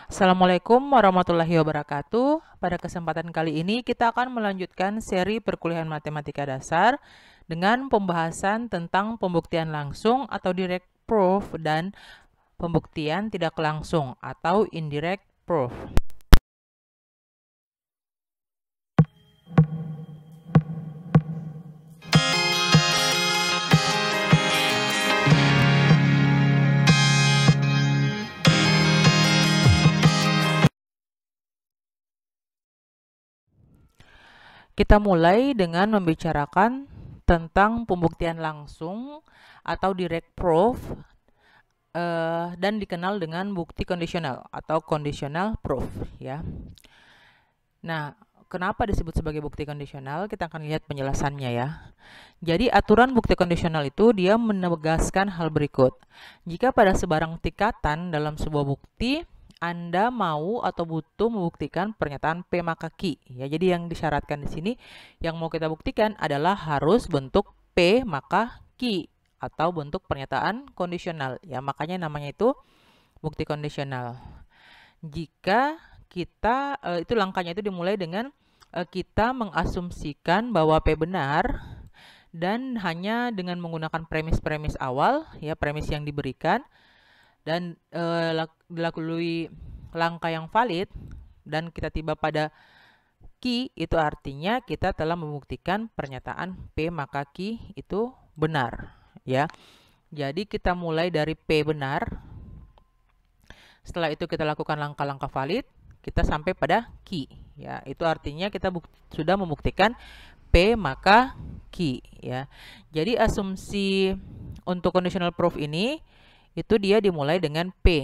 Assalamualaikum warahmatullahi wabarakatuh. Pada kesempatan kali ini kita akan melanjutkan seri perkuliahan matematika dasar dengan pembahasan tentang pembuktian langsung atau direct proof dan pembuktian tidak langsung atau indirect proof. Kita mulai dengan membicarakan tentang pembuktian langsung atau direct proof dan dikenal dengan bukti kondisional atau conditional proof ya. Nah, kenapa disebut sebagai bukti kondisional? Kita akan lihat penjelasannya ya. Jadi aturan bukti kondisional itu dia menegaskan hal berikut. Jika pada sebarang tingkatan dalam sebuah bukti Anda mau atau butuh membuktikan pernyataan P maka Q ya. Jadi yang disyaratkan di sini yang mau kita buktikan adalah harus bentuk P maka Q atau bentuk pernyataan kondisional ya. Makanya namanya itu bukti kondisional. Jika kita itu langkahnya itu dimulai dengan kita mengasumsikan bahwa P benar dan hanya dengan menggunakan premis-premis awal ya, premis yang diberikan dan dilalui langkah yang valid dan kita tiba pada Q, itu artinya kita telah membuktikan pernyataan P maka Q itu benar ya. Jadi kita mulai dari P benar. Setelah itu kita lakukan langkah-langkah valid, kita sampai pada Q ya. Itu artinya kita sudah membuktikan P maka Q ya. Jadi asumsi untuk conditional proof ini itu dia dimulai dengan P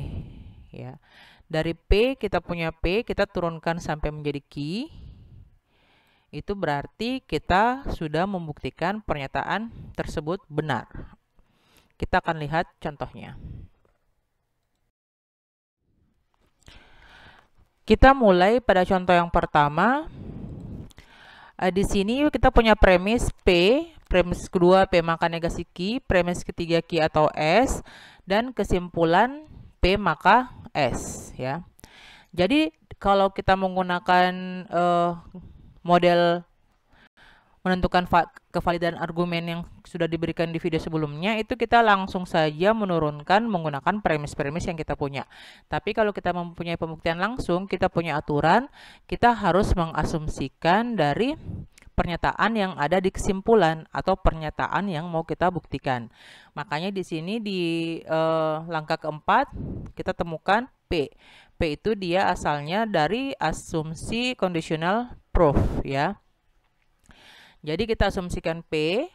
ya. Dari P kita punya P, kita turunkan sampai menjadi Q. Itu berarti kita sudah membuktikan pernyataan tersebut benar. Kita akan lihat contohnya. Kita mulai pada contoh yang pertama. Di sini kita punya premis P, premis kedua P maka negasi Q, premis ketiga Q atau S, dan kesimpulan P maka S ya. Jadi kalau kita menggunakan model menentukan kevalidan argumen yang sudah diberikan di video sebelumnya, itu kita langsung saja menurunkan menggunakan premis-premis yang kita punya. Tapi kalau kita mempunyai pembuktian langsung, kita punya aturan, kita harus mengasumsikan dari pernyataan yang ada di kesimpulan atau pernyataan yang mau kita buktikan. Makanya di sini di langkah keempat kita temukan P. P itu dia asalnya dari asumsi conditional proof ya. Jadi kita asumsikan P.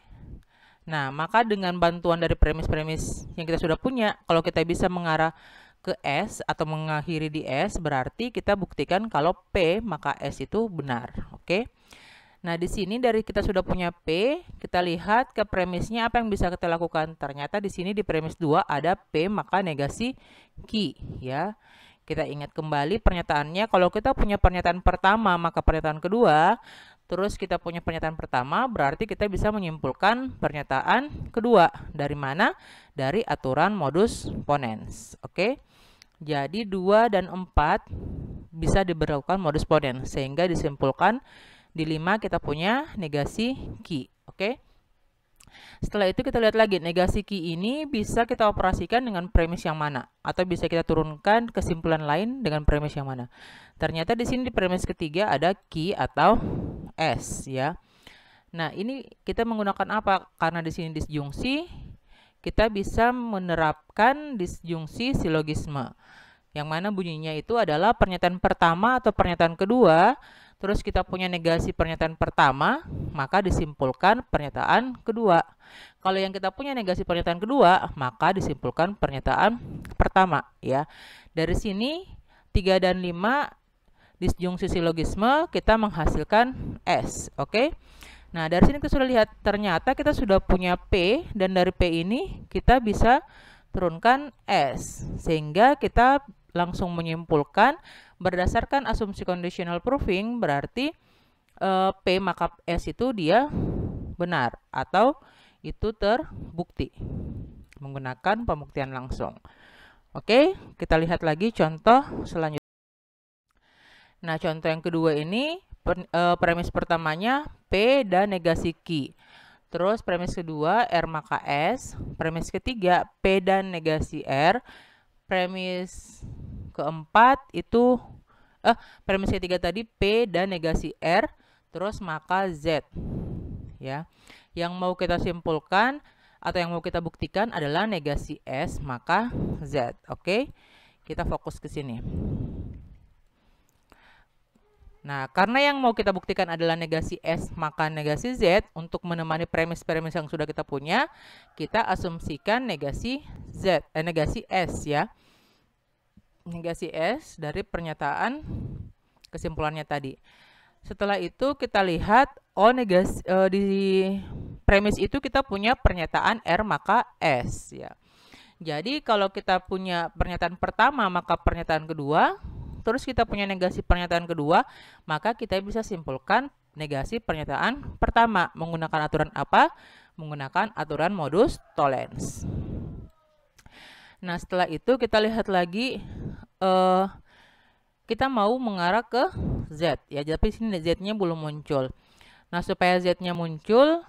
Nah, maka dengan bantuan dari premis-premis yang kita sudah punya, kalau kita bisa mengarah ke S atau mengakhiri di S, berarti kita buktikan kalau P maka S itu benar. Oke. Nah, di sini dari kita sudah punya P, kita lihat ke premisnya apa yang bisa kita lakukan. Ternyata di sini di premis 2 ada P maka negasi Q ya. Kita ingat kembali pernyataannya, kalau kita punya pernyataan pertama maka pernyataan kedua, terus kita punya pernyataan pertama, berarti kita bisa menyimpulkan pernyataan kedua. Dari mana? Dari aturan modus ponens. Oke. Jadi 2 dan 4 bisa diberlakukan modus ponens, sehingga disimpulkan di 5 kita punya negasi Q. Oke. Setelah itu kita lihat lagi, negasi Q ini bisa kita operasikan dengan premis yang mana, atau bisa kita turunkan kesimpulan lain dengan premis yang mana. Ternyata di sini di premis ketiga ada Q atau S ya. Nah, ini kita menggunakan apa? Karena di sini disjungsi, kita bisa menerapkan disjungsi silogisme. Yang mana bunyinya itu adalah pernyataan pertama atau pernyataan kedua, terus kita punya negasi pernyataan pertama, maka disimpulkan pernyataan kedua. Kalau yang kita punya negasi pernyataan kedua, maka disimpulkan pernyataan pertama ya. Dari sini 3 dan 5 disjungsi silogisme kita menghasilkan S, oke? Nah, dari sini kita sudah lihat ternyata kita sudah punya P, dan dari P ini kita bisa turunkan S, sehingga kita langsung menyimpulkan berdasarkan asumsi conditional proving, berarti P maka S itu dia benar atau itu terbukti menggunakan pembuktian langsung. Oke, kita lihat lagi contoh selanjutnya. Nah, contoh yang kedua ini, premis pertamanya P dan negasi Q. Terus premis kedua R maka S. Premis ketiga P dan negasi R. Premis keempat itu, premis ketiga tadi P dan negasi R. Terus maka Z. Ya, yang mau kita simpulkan atau yang mau kita buktikan adalah negasi S maka Z. Oke, kita fokus ke sini. Nah, karena yang mau kita buktikan adalah negasi S maka negasi Z, untuk menemani premis-premis yang sudah kita punya, kita asumsikan negasi Z, negasi S ya. Negasi S dari pernyataan kesimpulannya tadi. Setelah itu kita lihat, negasi di premis itu kita punya pernyataan R maka S ya. Jadi kalau kita punya pernyataan pertama maka pernyataan kedua, terus kita punya negasi pernyataan kedua, maka kita bisa simpulkan negasi pernyataan pertama. Menggunakan aturan apa? Menggunakan aturan modus tollens. Nah, setelah itu kita lihat lagi, kita mau mengarah ke Z ya, tapi sini Z-nya belum muncul. Nah, supaya Z-nya muncul,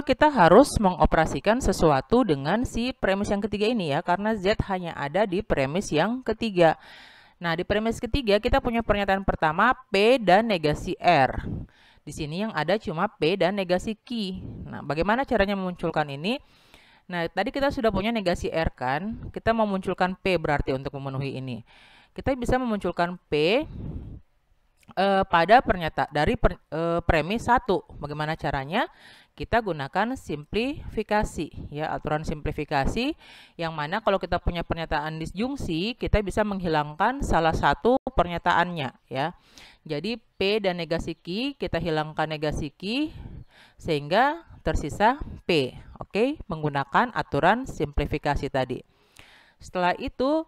kita harus mengoperasikan sesuatu dengan si premis yang ketiga ini ya, karena Z hanya ada di premis yang ketiga. Nah, di premis ketiga kita punya pernyataan pertama P dan negasi R. Di sini yang ada cuma P dan negasi Q. Nah, bagaimana caranya memunculkan ini? Nah, tadi kita sudah punya negasi R kan? Kita mau munculkan P berarti untuk memenuhi ini. Kita bisa memunculkan P pada pernyataan dari premis 1. Bagaimana caranya? Kita gunakan simplifikasi ya, aturan simplifikasi, yang mana kalau kita punya pernyataan disjungsi, kita bisa menghilangkan salah satu pernyataannya ya. Jadi P dan negasi Q, kita hilangkan negasi Q sehingga tersisa P. Oke, menggunakan aturan simplifikasi tadi. Setelah itu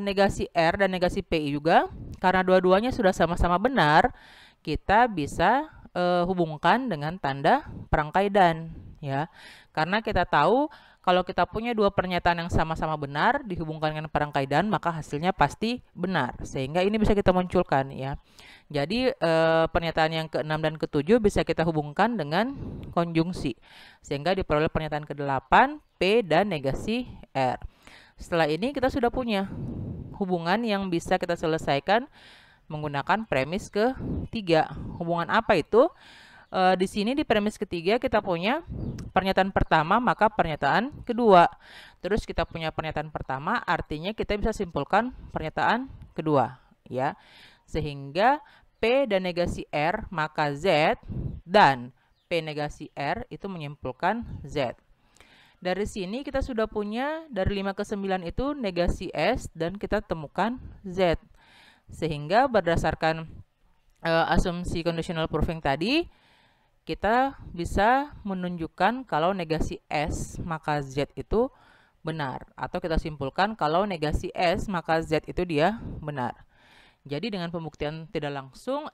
negasi R dan negasi P juga, karena dua-duanya sudah sama-sama benar, kita bisa hubungkan dengan tanda perangkai dan ya. Karena kita tahu kalau kita punya dua pernyataan yang sama-sama benar dihubungkan dengan perangkai dan, maka hasilnya pasti benar. Sehingga ini bisa kita munculkan ya. Jadi pernyataan yang ke-6 dan ke-7 bisa kita hubungkan dengan konjungsi. Sehingga diperoleh pernyataan ke-8 P dan negasi R. Setelah ini kita sudah punya hubungan yang bisa kita selesaikan menggunakan premis ketiga. Hubungan apa itu? Di sini di premis ketiga kita punya pernyataan pertama maka pernyataan kedua. Terus kita punya pernyataan pertama, artinya kita bisa simpulkan pernyataan kedua ya. Sehingga P dan negasi R maka Z, dan P negasi R itu menyimpulkan Z. Dari sini kita sudah punya dari 5 ke 9 itu negasi S dan kita temukan Z. Sehingga berdasarkan asumsi conditional proving tadi, kita bisa menunjukkan kalau negasi S maka Z itu benar. Atau kita simpulkan kalau negasi S maka Z itu dia benar. Jadi dengan pembuktian langsung,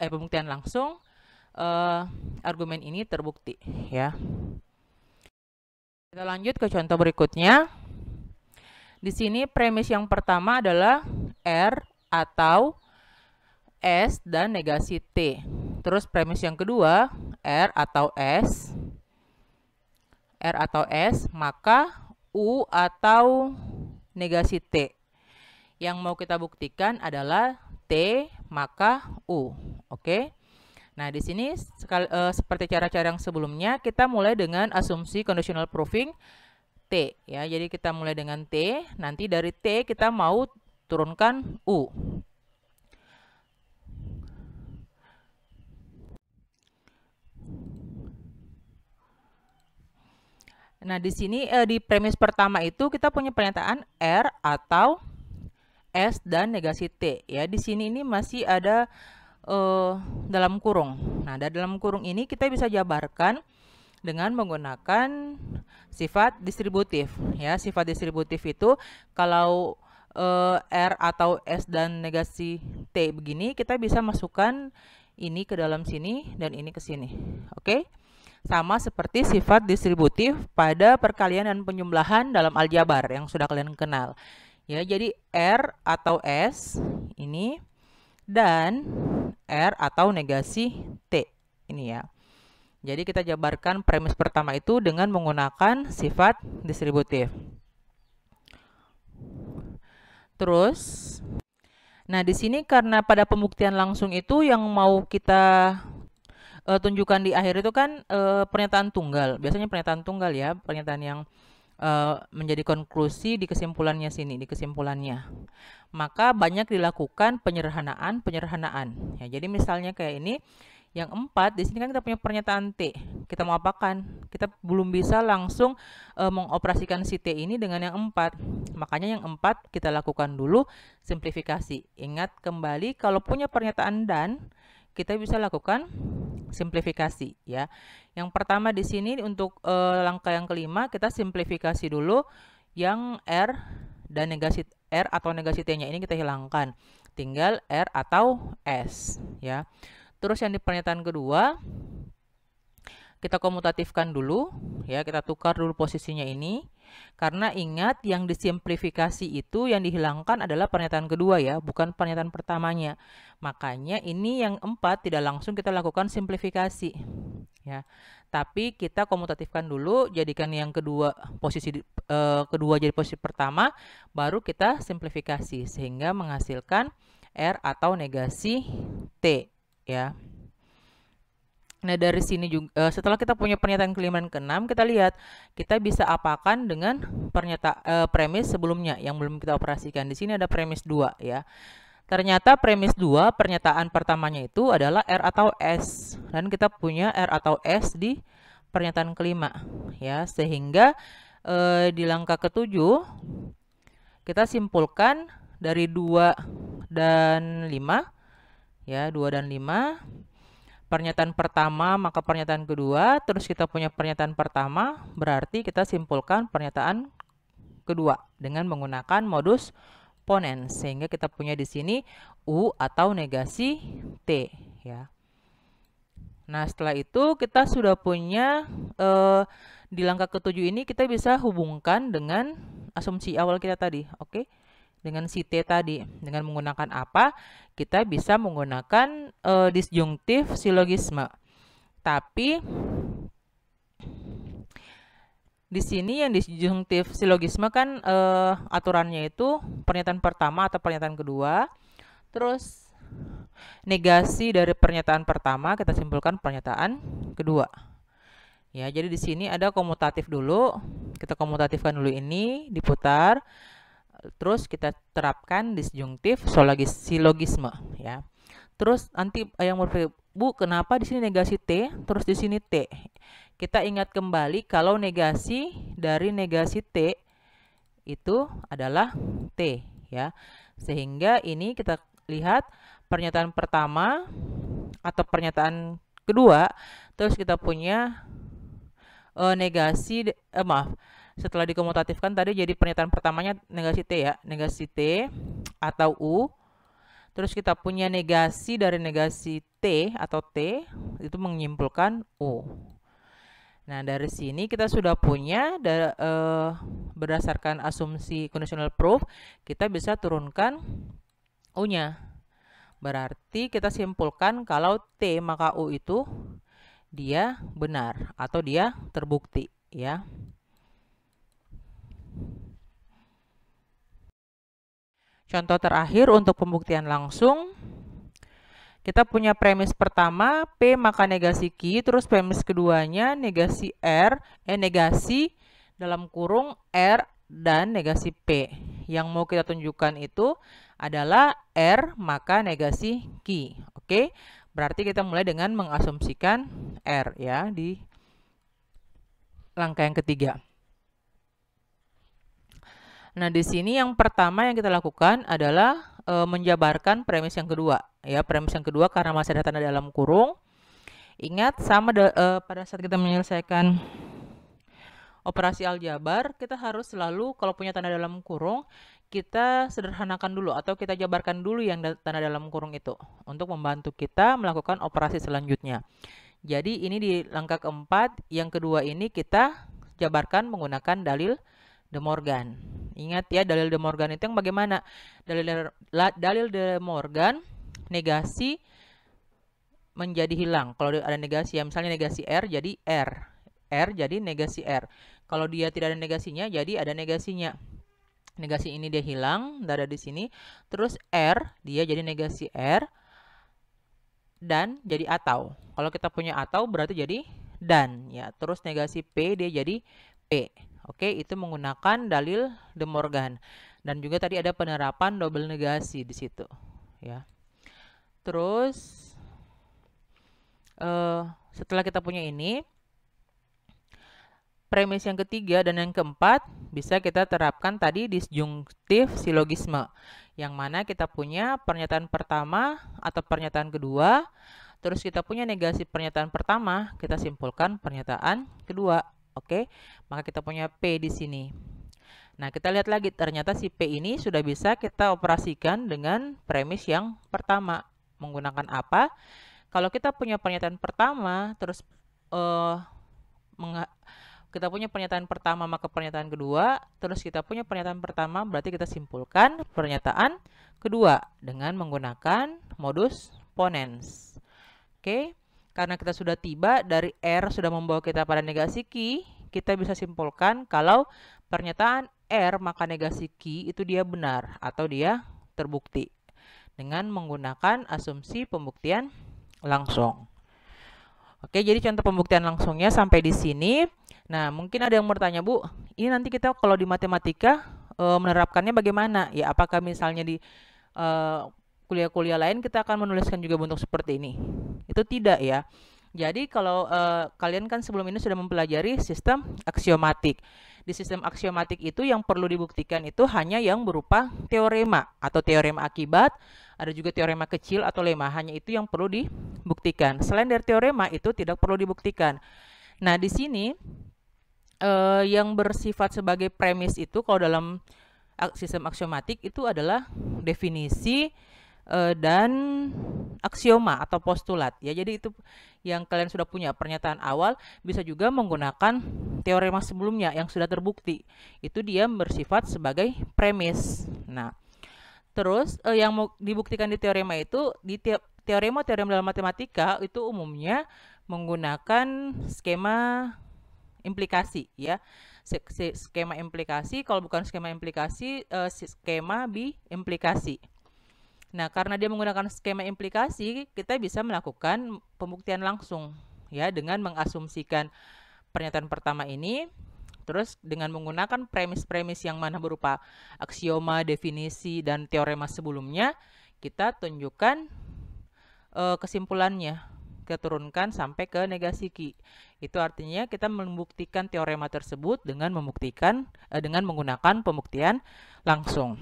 argumen ini terbukti ya. Kita lanjut ke contoh berikutnya. Di sini premis yang pertama adalah R atau S dan negasi T. Terus premis yang kedua R atau S maka U atau negasi T. Yang mau kita buktikan adalah T maka U. Oke. Nah, di sini seperti cara-cara yang sebelumnya, kita mulai dengan asumsi conditional proving T ya. Jadi kita mulai dengan T, nanti dari T kita mau turunkan U. Nah, di sini di premis pertama itu kita punya pernyataan R atau S dan negasi T ya. Di sini ini masih ada dalam kurung. Nah, dari dalam kurung ini kita bisa jabarkan dengan menggunakan sifat distributif ya. Sifat distributif itu kalau R atau S dan negasi T begini, kita bisa masukkan ini ke dalam sini dan ini ke sini. Oke? Sama seperti sifat distributif pada perkalian dan penjumlahan dalam aljabar yang sudah kalian kenal. Ya, jadi R atau S ini dan R atau negasi T ini ya. Jadi kita jabarkan premis pertama itu dengan menggunakan sifat distributif. Terus, nah di sini karena pada pembuktian langsung itu yang mau kita tunjukkan di akhir itu kan pernyataan tunggal. Biasanya pernyataan tunggal ya, pernyataan yang menjadi konklusi di kesimpulannya sini, di kesimpulannya. Maka banyak dilakukan penyederhanaan. Ya, jadi misalnya kayak ini, yang 4 di sini kan kita punya pernyataan T. Kita mau apakan? Kita belum bisa langsung mengoperasikan si T ini dengan yang 4. Makanya yang 4 kita lakukan dulu simplifikasi. Ingat kembali kalau punya pernyataan dan, kita bisa lakukan simplifikasi ya. Yang pertama di sini untuk langkah yang kelima kita simplifikasi dulu yang R dan negasi R atau negasi T-nya ini kita hilangkan. Tinggal R atau S ya. Terus yang di pernyataan kedua kita komutatifkan dulu ya, kita tukar dulu posisinya ini. Karena ingat yang disimplifikasi itu yang dihilangkan adalah pernyataan kedua ya, bukan pernyataan pertamanya. Makanya ini yang 4 tidak langsung kita lakukan simplifikasi ya. Tapi kita komutatifkan dulu, jadikan yang kedua posisi kedua jadi posisi pertama, baru kita simplifikasi sehingga menghasilkan R atau negasi T ya. Nah, dari sini juga setelah kita punya pernyataan kelima dan keenam, kita lihat kita bisa apakan dengan premis sebelumnya yang belum kita operasikan. Di sini ada premis 2 ya. Ternyata premis 2 pernyataan pertamanya itu adalah R atau S dan kita punya R atau S di pernyataan kelima ya. Sehingga di langkah ketujuh kita simpulkan dari 2 dan 5 ya, 2 dan 5. Pernyataan pertama maka pernyataan kedua, terus kita punya pernyataan pertama, berarti kita simpulkan pernyataan kedua dengan menggunakan modus ponens, sehingga kita punya di sini U atau negasi T ya. Nah, setelah itu kita sudah punya di langkah ketujuh ini kita bisa hubungkan dengan asumsi awal kita tadi, oke? Dengan si T tadi. Dengan menggunakan apa? Kita bisa menggunakan disjungtif silogisme. Tapi di sini yang disjungtif silogisme kan aturannya itu pernyataan pertama atau pernyataan kedua. Terus negasi dari pernyataan pertama kita simpulkan pernyataan kedua. Ya, jadi di sini ada komutatif dulu. Kita komutatifkan dulu ini, diputar. Terus kita terapkan disjungtif silogisme ya. Terus nanti yang berpikir, Bu, kenapa di sini negasi T, terus di sini T? Kita ingat kembali kalau negasi dari negasi T itu adalah T ya. Sehingga ini kita lihat pernyataan pertama atau pernyataan kedua, terus kita punya negasi setelah dikomutatifkan tadi jadi pernyataan pertamanya negasi T ya, negasi T atau U. Terus kita punya negasi dari negasi T atau T, itu menyimpulkan U. Nah, dari sini kita sudah punya berdasarkan asumsi conditional proof, kita bisa turunkan U-nya. Berarti kita simpulkan kalau T maka U itu dia benar atau dia terbukti ya. Contoh terakhir untuk pembuktian langsung, kita punya premis pertama P maka negasi Q, terus premis keduanya negasi negasi dalam kurung R dan negasi P. Yang mau kita tunjukkan itu adalah R maka negasi Q. Oke, berarti kita mulai dengan mengasumsikan R ya di langkah yang ketiga. Nah, di sini yang pertama yang kita lakukan adalah menjabarkan premis yang kedua. Ya, premis yang kedua karena masih ada tanda dalam kurung. Ingat, sama pada saat kita menyelesaikan operasi aljabar, kita harus selalu kalau punya tanda dalam kurung, kita sederhanakan dulu atau kita jabarkan dulu yang tanda dalam kurung itu untuk membantu kita melakukan operasi selanjutnya. Jadi ini di langkah keempat, yang kedua ini kita jabarkan menggunakan dalil De Morgan Ingat ya, dalil De Morgan itu yang bagaimana? Dalil De Morgan negasi menjadi hilang. Kalau ada negasi ya, misalnya negasi R jadi R. R jadi negasi R. Kalau dia tidak ada negasinya, jadi ada negasinya. Negasi ini dia hilang, tidak ada di sini. Terus R, dia jadi negasi R. Dan jadi atau. Kalau kita punya atau berarti jadi dan. Ya. Terus negasi P, dia jadi P. Oke, itu menggunakan dalil De Morgan. Dan juga tadi ada penerapan double negasi di situ. Ya. Terus setelah kita punya ini, premis yang ketiga dan yang keempat bisa kita terapkan tadi disjungtif silogisme, yang mana kita punya pernyataan pertama atau pernyataan kedua, terus kita punya negasi pernyataan pertama, kita simpulkan pernyataan kedua. Oke, maka kita punya P di sini. Nah, kita lihat lagi, ternyata si P ini sudah bisa kita operasikan dengan premis yang pertama. Menggunakan apa? Kalau kita punya pernyataan pertama, terus kita punya pernyataan pertama, maka pernyataan kedua, terus kita punya pernyataan pertama, berarti kita simpulkan pernyataan kedua dengan menggunakan modus ponens. Oke, karena kita sudah tiba dari R sudah membawa kita pada negasi Q, kita bisa simpulkan kalau pernyataan R maka negasi Q itu dia benar atau dia terbukti dengan menggunakan asumsi pembuktian langsung. Oke, jadi contoh pembuktian langsungnya sampai di sini. Nah, mungkin ada yang bertanya, Bu, ini nanti kita kalau di matematika menerapkannya bagaimana? Ya, apakah misalnya di kuliah-kuliah lain kita akan menuliskan juga bentuk seperti ini? Itu tidak ya. Jadi kalau kalian kan sebelum ini sudah mempelajari sistem aksiomatik. Di sistem aksiomatik itu yang perlu dibuktikan itu hanya yang berupa teorema atau teorema akibat, ada juga teorema kecil atau lemma, hanya itu yang perlu dibuktikan. Selain dari teorema itu tidak perlu dibuktikan. Nah, di sini yang bersifat sebagai premis itu kalau dalam sistem aksiomatik itu adalah definisi dan aksioma atau postulat ya. Jadi itu yang kalian sudah punya pernyataan awal, bisa juga menggunakan teorema sebelumnya yang sudah terbukti. Itu dia bersifat sebagai premis. Nah, terus yang mau dibuktikan di teorema itu di teorema dalam matematika itu umumnya menggunakan skema implikasi ya. Skema implikasi, kalau bukan skema implikasi, skema biimplikasi. Nah, karena dia menggunakan skema implikasi, kita bisa melakukan pembuktian langsung ya dengan mengasumsikan pernyataan pertama ini, terus dengan menggunakan premis-premis yang mana berupa aksioma, definisi, dan teorema sebelumnya, kita tunjukkan kesimpulannya, kita turunkan sampai ke negasi Q. Itu artinya kita membuktikan teorema tersebut dengan menggunakan pembuktian langsung.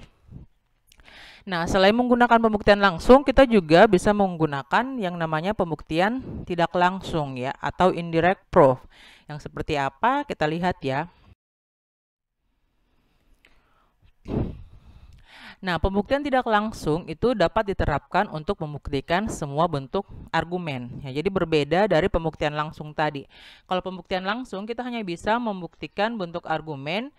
Nah, selain menggunakan pembuktian langsung, kita juga bisa menggunakan yang namanya pembuktian tidak langsung ya, atau indirect proof. Yang seperti apa? Kita lihat ya. Nah, pembuktian tidak langsung itu dapat diterapkan untuk membuktikan semua bentuk argumen. Ya, jadi berbeda dari pembuktian langsung tadi. Kalau pembuktian langsung kita hanya bisa membuktikan bentuk argumen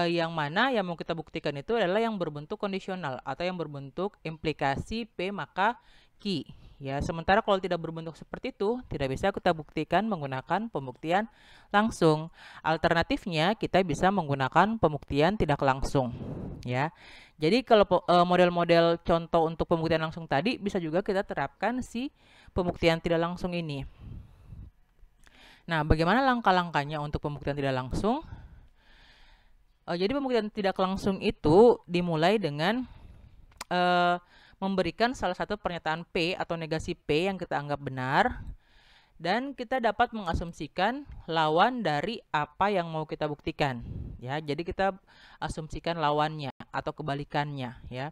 yang mana yang mau kita buktikan itu adalah yang berbentuk kondisional atau yang berbentuk implikasi P maka Q. Ya, sementara kalau tidak berbentuk seperti itu, tidak bisa kita buktikan menggunakan pembuktian langsung. Alternatifnya kita bisa menggunakan pembuktian tidak langsung. Ya. Jadi kalau model-model contoh untuk pembuktian langsung tadi bisa juga kita terapkan si pembuktian tidak langsung ini. Nah, bagaimana langkah-langkahnya untuk pembuktian tidak langsung? Jadi pembuktian tidak langsung itu dimulai dengan memberikan salah satu pernyataan P atau negasi P yang kita anggap benar, dan kita dapat mengasumsikan lawan dari apa yang mau kita buktikan. Ya, jadi kita asumsikan lawannya atau kebalikannya ya.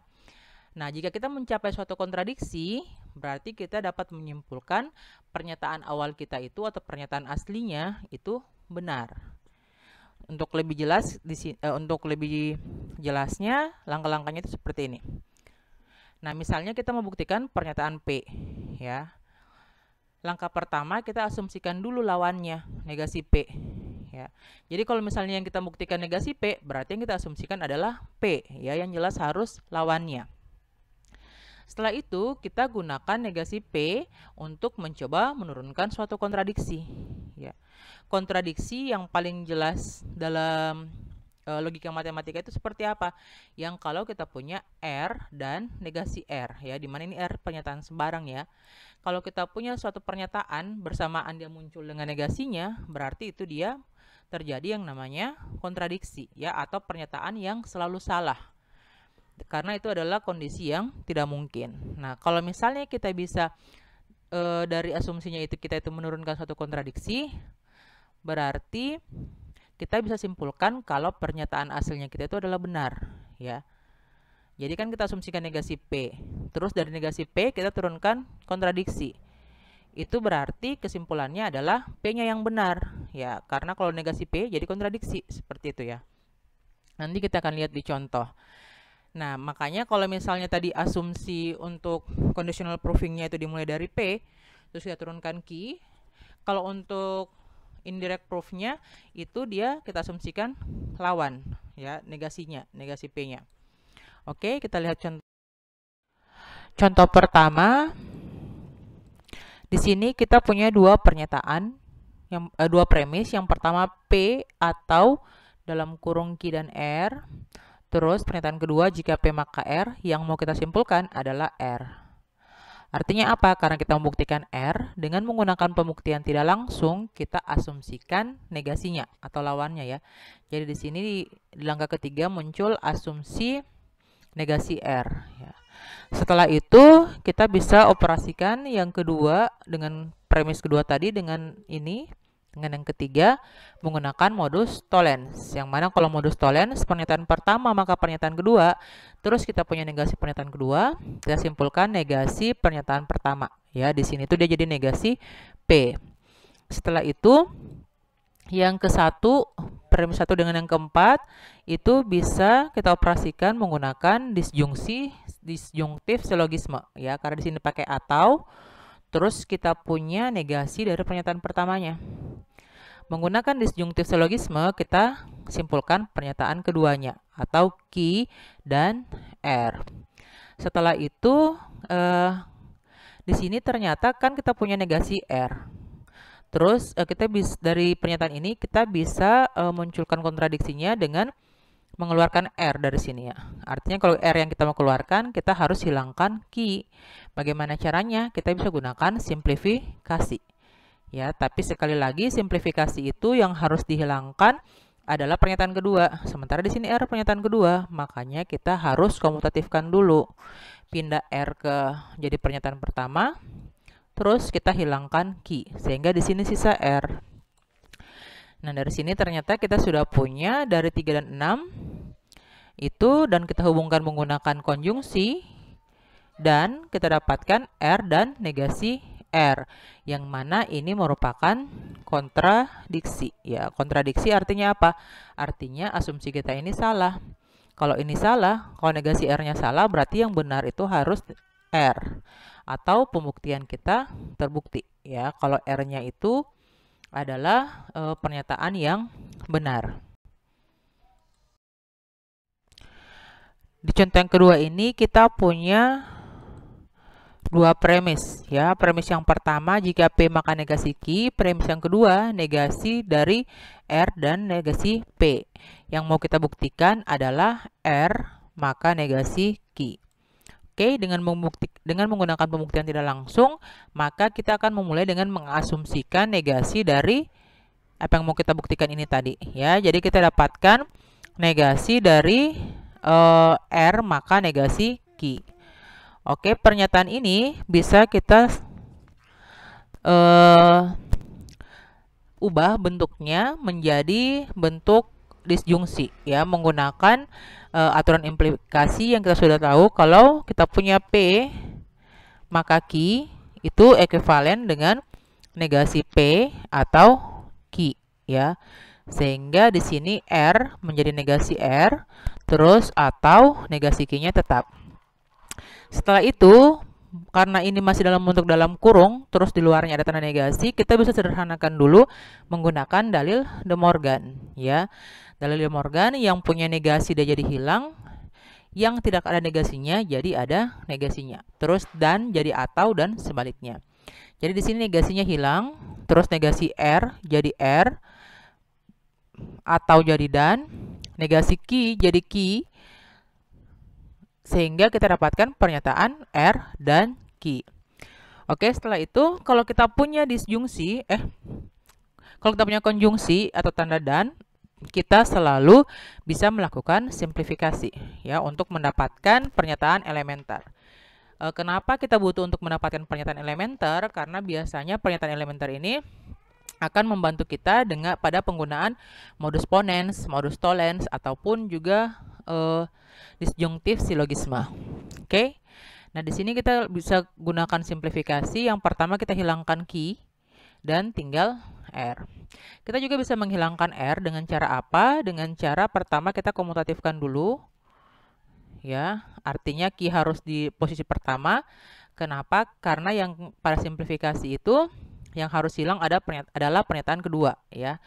Nah, jika kita mencapai suatu kontradiksi, berarti kita dapat menyimpulkan pernyataan awal kita itu atau pernyataan aslinya itu benar. Untuk lebih jelas jelasnya langkah-langkahnya itu seperti ini. Nah, misalnya kita membuktikan pernyataan P ya. Langkah pertama kita asumsikan dulu lawannya, negasi P ya. Jadi kalau misalnya yang kita buktikan negasi P, berarti yang kita asumsikan adalah P, ya, yang jelas harus lawannya. Setelah itu, kita gunakan negasi P untuk mencoba menurunkan suatu kontradiksi. Ya. Kontradiksi yang paling jelas dalam logika matematika itu seperti apa? Yang kalau kita punya R dan negasi R, ya, di mana ini R pernyataan sembarang, ya. Kalau kita punya suatu pernyataan bersamaan dia muncul dengan negasinya, berarti itu dia terjadi yang namanya kontradiksi, ya, atau pernyataan yang selalu salah. Karena itu adalah kondisi yang tidak mungkin. Nah, kalau misalnya kita bisa dari asumsinya itu kita itu menurunkan suatu kontradiksi, berarti kita bisa simpulkan kalau pernyataan aslinya kita itu adalah benar, ya. Jadi kan kita asumsikan negasi P, terus dari negasi P kita turunkan kontradiksi. Itu berarti kesimpulannya adalah P-nya yang benar, ya. Karena kalau negasi P jadi kontradiksi, seperti itu, ya. Nanti kita akan lihat di contoh. Nah, makanya kalau misalnya tadi asumsi untuk conditional proving-nya itu dimulai dari P, terus kita turunkan Q. Kalau untuk indirect proof-nya itu dia kita asumsikan lawan, ya, negasinya, negasi P-nya. Oke, kita lihat contoh. Contoh pertama, di sini kita punya dua pernyataan, dua premis. Yang pertama P atau dalam kurung Q dan R. Terus pernyataan kedua, jika P maka R, yang mau kita simpulkan adalah R. Artinya apa? Karena kita membuktikan R, dengan menggunakan pembuktian tidak langsung, kita asumsikan negasinya atau lawannya, ya. Jadi di sini di langkah ketiga muncul asumsi negasi R, ya. Setelah itu, kita bisa operasikan yang kedua dengan premis kedua tadi dengan ini. Dengan yang ketiga, menggunakan modus tollens. Yang mana kalau modus tollens, pernyataan pertama maka pernyataan kedua, terus kita punya negasi pernyataan kedua, kita simpulkan negasi pernyataan pertama. Ya, di sini tuh dia jadi negasi P. Setelah itu, yang ke satu, premis satu dengan yang keempat, itu bisa kita operasikan menggunakan disjungtif silogisme. Ya, karena di sini pakai atau, terus kita punya negasi dari pernyataan pertamanya. Menggunakan disjungtif silogisme, kita simpulkan pernyataan keduanya, atau Q dan R. Setelah itu, di sini ternyata kan kita punya negasi R. Terus, kita bisa dari pernyataan ini, kita bisa munculkan kontradiksinya dengan mengeluarkan R dari sini, ya. Artinya kalau R yang kita mau keluarkan, kita harus hilangkan Q. Bagaimana caranya? Kita bisa gunakan simplifikasi. Ya, tapi sekali lagi simplifikasi itu yang harus dihilangkan adalah pernyataan kedua. Sementara di sini R pernyataan kedua, makanya kita harus komutatifkan dulu. Pindah R ke jadi pernyataan pertama, terus kita hilangkan Q, sehingga di sini sisa R. Nah, dari sini ternyata kita sudah punya dari 3 dan 6 itu, dan kita hubungkan menggunakan konjungsi, dan kita dapatkan R dan negasi R, yang mana ini merupakan kontradiksi. Ya, kontradiksi artinya apa? Artinya asumsi kita ini salah. Kalau ini salah, kalau negasi R-nya salah, berarti yang benar itu harus R. Atau pembuktian kita terbukti. Ya, kalau R-nya itu adalah pernyataan yang benar. Di contoh yang kedua ini kita punya dua premis, ya. Premis yang pertama, jika P maka negasi Q. Premis yang kedua, negasi dari R dan negasi P. Yang mau kita buktikan adalah R maka negasi Q. Oke, dengan menggunakan pembuktian tidak langsung, maka kita akan memulai dengan mengasumsikan negasi dari apa yang mau kita buktikan ini tadi, ya. Jadi kita dapatkan negasi dari R maka negasi Q. Oke, pernyataan ini bisa kita ubah bentuknya menjadi bentuk disjungsi, ya, menggunakan aturan implikasi yang kita sudah tahu. Kalau kita punya P maka Q itu ekuivalen dengan negasi P atau Q, ya. Sehingga di sini R menjadi negasi R, terus atau negasi Q-nya tetap. Setelah itu, karena ini masih dalam bentuk dalam kurung, terus di luarnya ada tanda negasi, kita bisa sederhanakan dulu menggunakan dalil De Morgan, ya. Dalil De Morgan yang punya negasi dia jadi hilang, yang tidak ada negasinya jadi ada negasinya. Terus dan jadi atau dan sebaliknya. Jadi di sini negasinya hilang, terus negasi R jadi R, atau jadi dan, negasi ki jadi ki, sehingga kita dapatkan pernyataan R dan ki. Oke, setelah itu kalau kita punya disjungsi, kalau kita punya konjungsi atau tanda dan, kita selalu bisa melakukan simplifikasi ya untuk mendapatkan pernyataan elementer. Kenapa kita butuh untuk mendapatkan pernyataan elementer? Karena biasanya pernyataan elementer ini akan membantu kita dengan pada penggunaan modus ponens, modus tollens, ataupun juga disjungtif silogisme. Oke. Nah, di sini kita bisa gunakan simplifikasi. Yang pertama kita hilangkan ki dan tinggal R. Kita juga bisa menghilangkan R dengan cara apa? Dengan cara pertama kita komutatifkan dulu. Ya, artinya ki harus di posisi pertama. Kenapa? Karena yang pada simplifikasi itu yang harus hilang adalah pernyataan kedua, ya.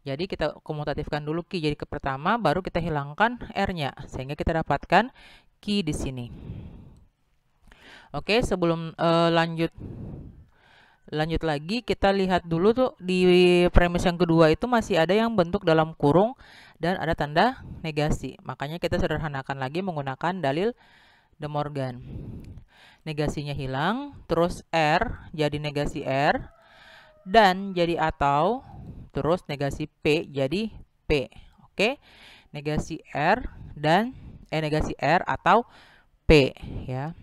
Jadi kita komutatifkan dulu ki jadi ke pertama, baru kita hilangkan R-nya, sehingga kita dapatkan ki di sini. Oke, sebelum lanjut lagi, kita lihat dulu tuh di premis yang kedua itu masih ada yang bentuk dalam kurung dan ada tanda negasi. Makanya kita sederhanakan lagi menggunakan dalil De Morgan. Negasinya hilang, terus R jadi negasi R, dan jadi atau, terus negasi P jadi P. Oke, negasi R dan negasi R atau P, ya.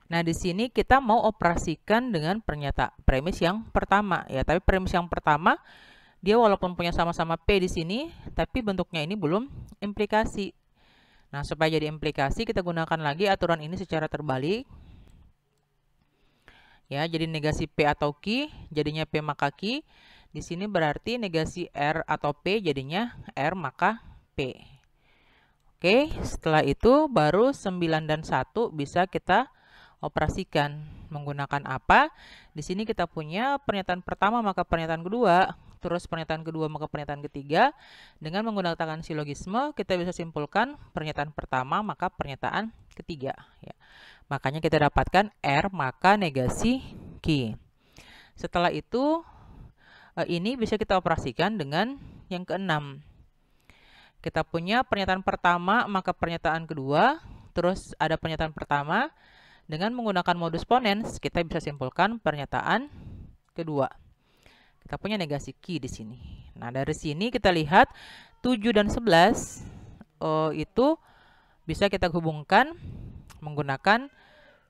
Nah, di sini kita mau operasikan dengan premis yang pertama, ya. Tapi premis yang pertama dia walaupun punya sama-sama P di sini, tapi bentuknya ini belum implikasi. Nah, supaya jadi implikasi kita gunakan lagi aturan ini secara terbalik. Ya, jadi negasi P atau Q jadinya P maka Q. Di sini berarti negasi R atau P jadinya R maka P. Oke, setelah itu baru 9 dan 1 bisa kita operasikan menggunakan apa? Di sini kita punya pernyataan pertama maka pernyataan kedua, terus pernyataan kedua maka pernyataan ketiga. Dengan menggunakan silogisme kita bisa simpulkan pernyataan pertama maka pernyataan ketiga, ya. Makanya kita dapatkan R maka negasi Q. Setelah itu ini bisa kita operasikan dengan yang keenam. Kita punya pernyataan pertama maka pernyataan kedua, terus ada pernyataan pertama. Dengan menggunakan modus ponens kita bisa simpulkan pernyataan kedua. Kita punya negasi Q di sini. Nah, dari sini kita lihat 7 dan 11 itu bisa kita hubungkan menggunakan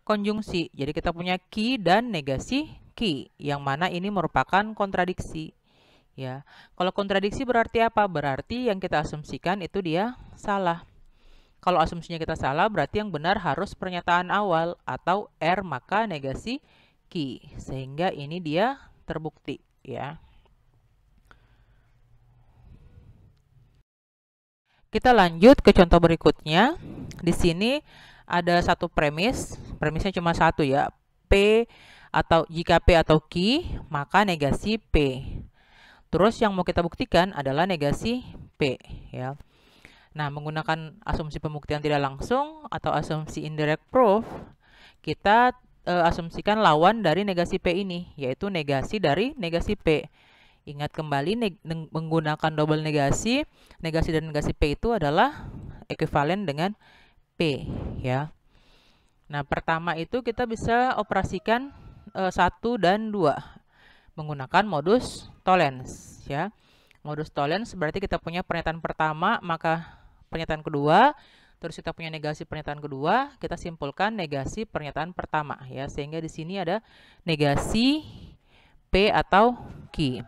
konjungsi. Jadi kita punya Q dan negasi Q, yang mana ini merupakan kontradiksi. Ya, kalau kontradiksi berarti apa? Berarti yang kita asumsikan itu dia salah. Kalau asumsinya kita salah, berarti yang benar harus pernyataan awal atau R maka negasi Q, sehingga ini dia terbukti, ya. Kita lanjut ke contoh berikutnya. Di sini ada satu premisnya cuma satu, ya. P atau jika P atau Q, maka negasi P. Terus yang mau kita buktikan adalah negasi P, ya. Nah, menggunakan asumsi pembuktian tidak langsung atau asumsi indirect proof, kita asumsikan lawan dari negasi P ini, yaitu negasi dari negasi P. Ingat kembali menggunakan double negasi dan negasi P itu adalah ekuivalen dengan P, ya. Nah, pertama itu kita bisa operasikan 1 dan 2 menggunakan modus tollens, ya. Modus tollens berarti kita punya pernyataan pertama maka pernyataan kedua, terus kita punya negasi pernyataan kedua, kita simpulkan negasi pernyataan pertama, ya. Sehingga di sini ada negasi P atau Q.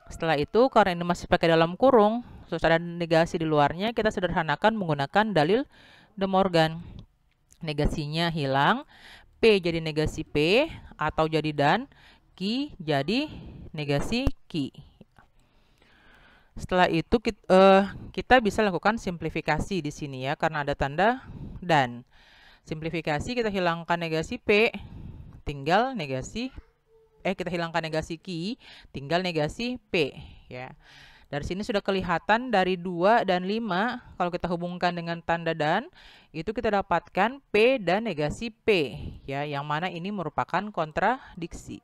Setelah itu karena ini masih pakai dalam kurung, terus ada negasi di luarnya, kita sederhanakan menggunakan dalil De Morgan. Negasinya hilang, P jadi negasi P atau jadi dan, Q jadi negasi Q. Setelah itu kita bisa lakukan simplifikasi di sini, ya, karena ada tanda dan. Simplifikasi, kita hilangkan negasi P, tinggal negasi kita hilangkan negasi Q, tinggal negasi P ya. Dari sini sudah kelihatan dari 2 dan 5, kalau kita hubungkan dengan tanda dan, itu kita dapatkan P dan negasi P ya, yang mana ini merupakan kontradiksi.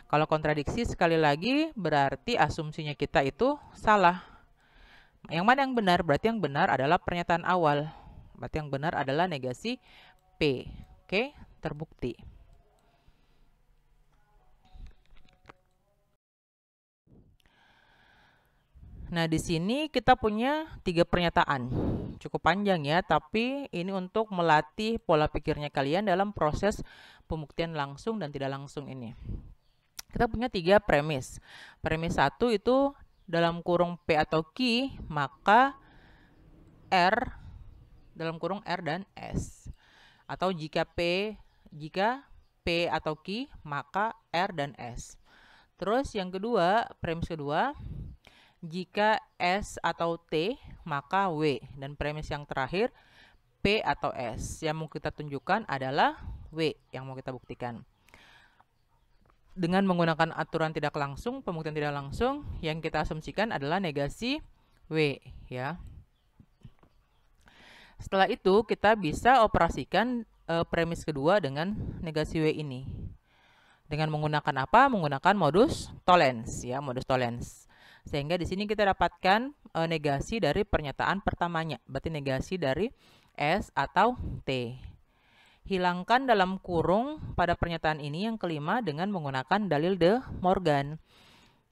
Kalau kontradiksi sekali lagi berarti asumsinya kita itu salah. Yang mana yang benar? Berarti yang benar adalah pernyataan awal. Berarti yang benar adalah negasi P. Oke, terbukti. Nah, di sini kita punya 3 pernyataan. Cukup panjang ya, tapi ini untuk melatih pola pikirnya kalian dalam proses pembuktian langsung dan tidak langsung ini. Kita punya 3 premis. Premis 1 itu dalam kurung P atau Q, maka R dalam kurung R dan S. Atau jika P atau Q, maka R dan S. Terus yang kedua, premis kedua, jika S atau T, maka W. Dan premis yang terakhir, P atau S. Yang mau kita tunjukkan adalah W yang mau kita buktikan. Dengan menggunakan aturan tidak langsung, pembuktian tidak langsung, yang kita asumsikan adalah negasi W ya. Setelah itu kita bisa operasikan premis kedua dengan negasi W ini. Dengan menggunakan apa? Menggunakan modus tollens ya, modus tollens. Sehingga di sini kita dapatkan negasi dari pernyataan pertamanya, berarti negasi dari S atau T. Hilangkan dalam kurung pada pernyataan ini yang kelima dengan menggunakan dalil De Morgan.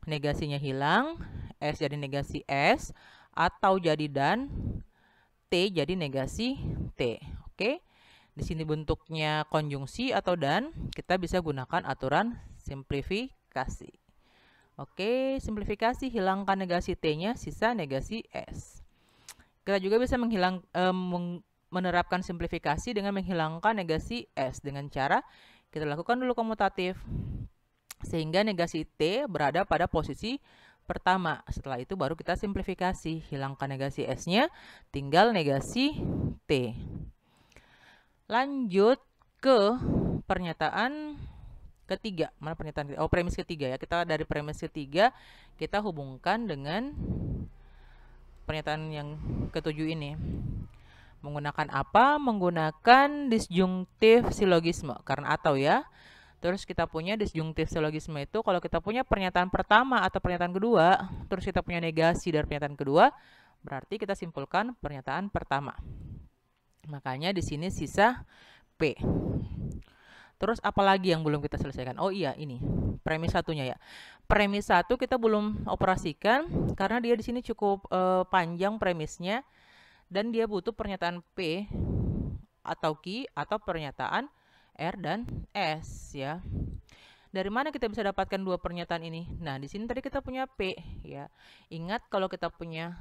Negasinya hilang, S jadi negasi S, atau jadi dan, T jadi negasi T. Oke, di sini bentuknya konjungsi atau dan, kita bisa gunakan aturan simplifikasi. Oke, simplifikasi, hilangkan negasi T-nya, sisa negasi S. Kita juga bisa menerapkan simplifikasi dengan menghilangkan negasi S dengan cara kita lakukan dulu komutatif. Sehingga negasi T berada pada posisi pertama. Setelah itu baru kita simplifikasi. Hilangkan negasi S-nya, tinggal negasi T. Lanjut ke pernyataan ketiga. Mana pernyataan ketiga? Oh, premis ketiga ya. Kita dari premis ketiga kita hubungkan dengan pernyataan yang ketujuh ini. Menggunakan apa? Menggunakan disjungtif silogisme. Karena atau ya. Terus kita punya disjungtif silogisme itu kalau kita punya pernyataan pertama atau pernyataan kedua, terus kita punya negasi dari pernyataan kedua, berarti kita simpulkan pernyataan pertama. Makanya di sini sisa P. Terus apalagi yang belum kita selesaikan? Oh iya, ini premis satunya ya. Premis 1 kita belum operasikan karena dia di sini cukup panjang premisnya dan dia butuh pernyataan P atau Q atau pernyataan R dan S ya. Dari mana kita bisa dapatkan dua pernyataan ini? Nah, di sini tadi kita punya P ya. Ingat kalau kita punya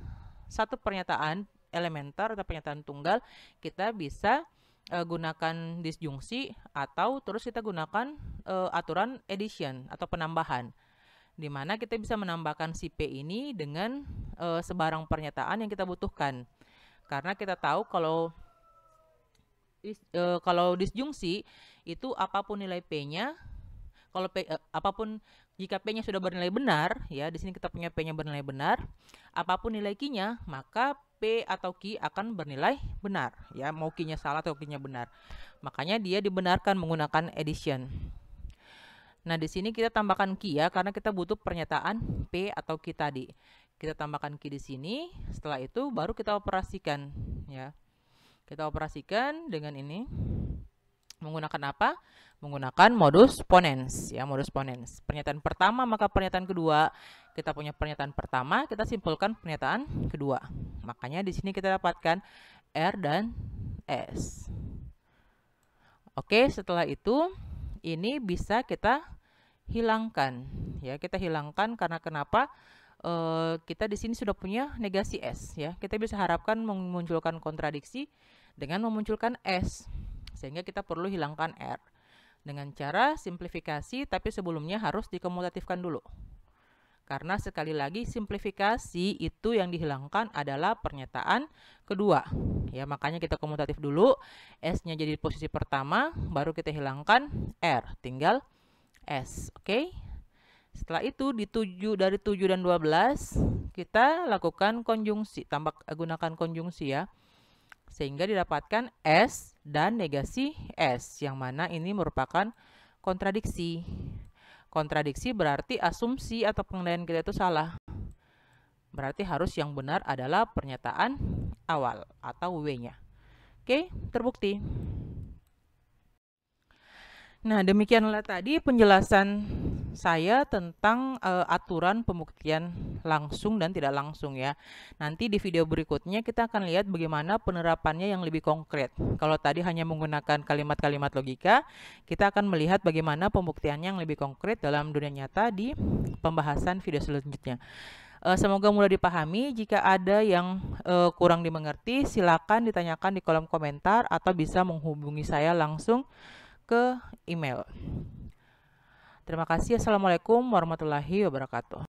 satu pernyataan elementer atau pernyataan tunggal, kita bisa gunakan disjungsi atau terus kita gunakan aturan addition atau penambahan, di mana kita bisa menambahkan si P ini dengan sebarang pernyataan yang kita butuhkan. Karena kita tahu kalau disjungsi itu apapun nilai P-nya, kalau apapun jika P-nya sudah bernilai benar, ya di sini kita punya P-nya bernilai benar, apapun nilai Q-nya, maka P atau Q akan bernilai benar, ya mau Q-nya salah atau Q-nya benar. Makanya dia dibenarkan menggunakan addition. Nah, di sini kita tambahkan Q ya, karena kita butuh pernyataan P atau Q tadi. Kita tambahkan Q di sini, setelah itu baru kita operasikan, ya. Kita operasikan dengan ini. Menggunakan apa? Menggunakan modus ponens ya, modus ponens. Pernyataan pertama maka pernyataan kedua. Kita punya pernyataan pertama, kita simpulkan pernyataan kedua. Makanya di sini kita dapatkan R dan S. Oke, setelah itu ini bisa kita hilangkan ya. Kita hilangkan karena kenapa? Kita di sini sudah punya negasi S ya. Kita bisa harapkan memunculkan kontradiksi dengan memunculkan S. Sehingga kita perlu hilangkan R dengan cara simplifikasi, tapi sebelumnya harus dikomutatifkan dulu. Karena sekali lagi simplifikasi itu yang dihilangkan adalah pernyataan kedua. Ya, makanya kita komutatif dulu. S-nya jadi posisi pertama, baru kita hilangkan R, tinggal S. Oke. Setelah itu dari 7 dan 12 kita lakukan konjungsi, gunakan konjungsi ya. Sehingga didapatkan S dan negasi S, yang mana ini merupakan kontradiksi. Kontradiksi berarti asumsi atau pengendalian kita itu salah. Berarti harus yang benar adalah pernyataan awal atau W-nya. Oke, terbukti. Nah, demikianlah tadi penjelasan saya tentang aturan pembuktian langsung dan tidak langsung ya. Nanti di video berikutnya kita akan lihat bagaimana penerapannya yang lebih konkret. Kalau tadi hanya menggunakan kalimat-kalimat logika, kita akan melihat bagaimana pembuktiannya yang lebih konkret dalam dunia nyata di pembahasan video selanjutnya. Semoga mudah dipahami. Jika ada yang kurang dimengerti, silakan ditanyakan di kolom komentar atau bisa menghubungi saya langsung ke email. Terima kasih. Assalamualaikum warahmatullahi wabarakatuh.